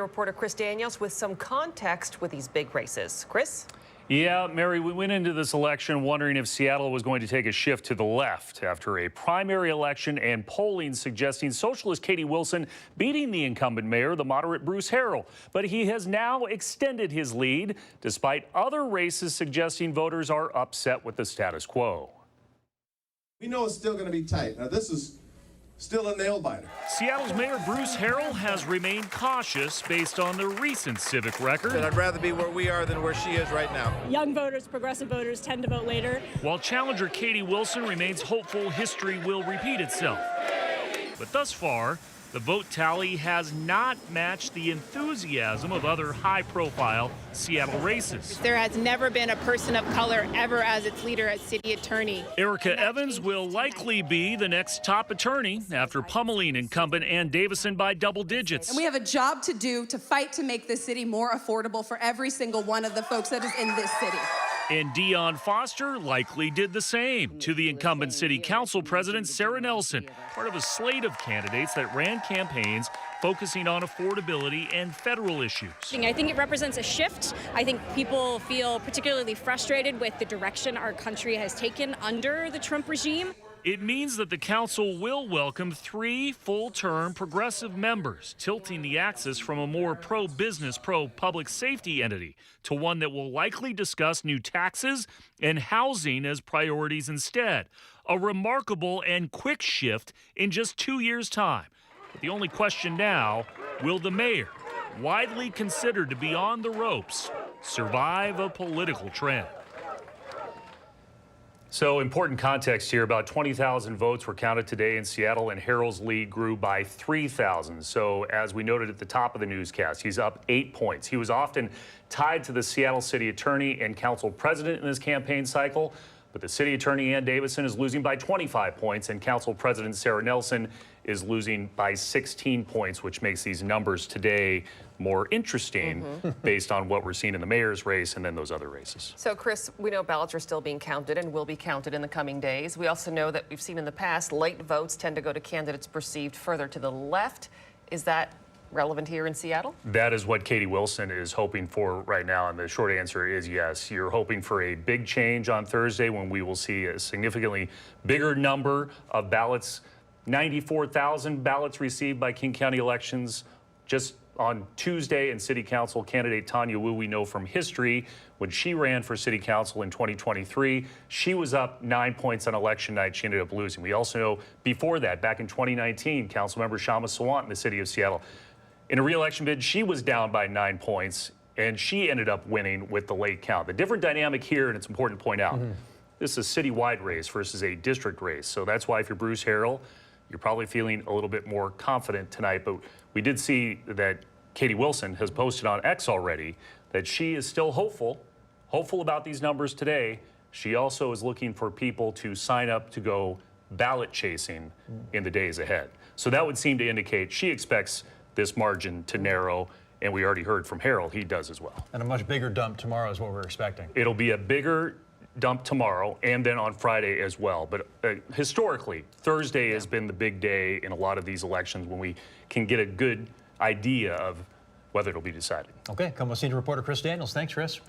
Reporter Chris Daniels with some context with these big races. Chris? Yeah, Mary, we went into this election wondering if Seattle was going to take a shift to the left after a primary election and polling suggesting socialist Katie Wilson beating the incumbent mayor, the moderate Bruce Harrell. But he has now extended his lead, despite other races suggesting voters are upset with the status quo. We know it's still going to be tight. Now, this is still a nail-biter. Seattle's Mayor Bruce Harrell has remained cautious based on the recent civic record. I'd rather be where we are than where she is right now. Young voters, progressive voters tend to vote later. While challenger Katie Wilson remains hopeful history will repeat itself. But thus far, the vote tally has not matched the enthusiasm of other high-profile Seattle races. There has never been a person of color ever as its leader as city attorney. Erica Evans will likely be the next top attorney after pummeling incumbent Ann Davison by double digits. And we have a job to do to fight to make this city more affordable for every single one of the folks that is in this city. And Dion Foster likely did the same to the incumbent city council president, Sarah Nelson, part of a slate of candidates that ran campaigns focusing on affordability and federal issues. I think it represents a shift. I think people feel particularly frustrated with the direction our country has taken under the Trump regime. It means that the council will welcome 3 full-term progressive members, tilting the axis from a more pro-business, pro-public safety entity to one that will likely discuss new taxes and housing as priorities instead. A remarkable and quick shift in just 2 years' time. But the only question now, will the mayor, widely considered to be on the ropes, survive a political trend? So important context here, about 20,000 votes were counted today in Seattle, and Harrell's lead grew by 3,000. So as we noted at the top of the newscast, he's up 8 points. He was often tied to the Seattle city attorney and council president in this campaign cycle, but the city attorney, Ann Davison, is losing by 25 points, and council president Sarah Nelson is losing by 16 points, which makes these numbers today more interesting based on what we're seeing in the mayor's race and then those other races. So, Chris, we know ballots are still being counted and will be counted in the coming days. We also know that we've seen in the past late votes tend to go to candidates perceived further to the left. Is that relevant here in Seattle? That is what Katie Wilson is hoping for right now, and the short answer is yes. You're hoping for a big change on Thursday when we will see a significantly bigger number of ballots. 94,000 ballots received by King County elections just on Tuesday, and City Council candidate Tanya Wu, we know from history, when she ran for City Council in 2023, she was up 9 points on election night. She ended up losing. We also know before that, back in 2019, Councilmember Shama Sawant in the city of Seattle, in a re-election bid, she was down by 9 points, and she ended up winning with the late count. The different dynamic here, and it's important to point out, this is a citywide race versus a district race. So that's why if you're Bruce Harrell, you're probably feeling a little bit more confident tonight. But we did see that Katie Wilson has posted on X already that she is still hopeful about these numbers today. She also is looking for people to sign up to go ballot chasing in the days ahead. So that would seem to indicate she expects this margin to narrow, and we already heard from Harrell, he does as well. And a much bigger dump tomorrow is what we're expecting. It'll be a bigger dump tomorrow and then on Friday as well. But historically, Thursday has been the big day in a lot of these elections when we can get a good idea of whether it'll be decided. Okay, KOMO senior reporter Chris Daniels. Thanks, Chris.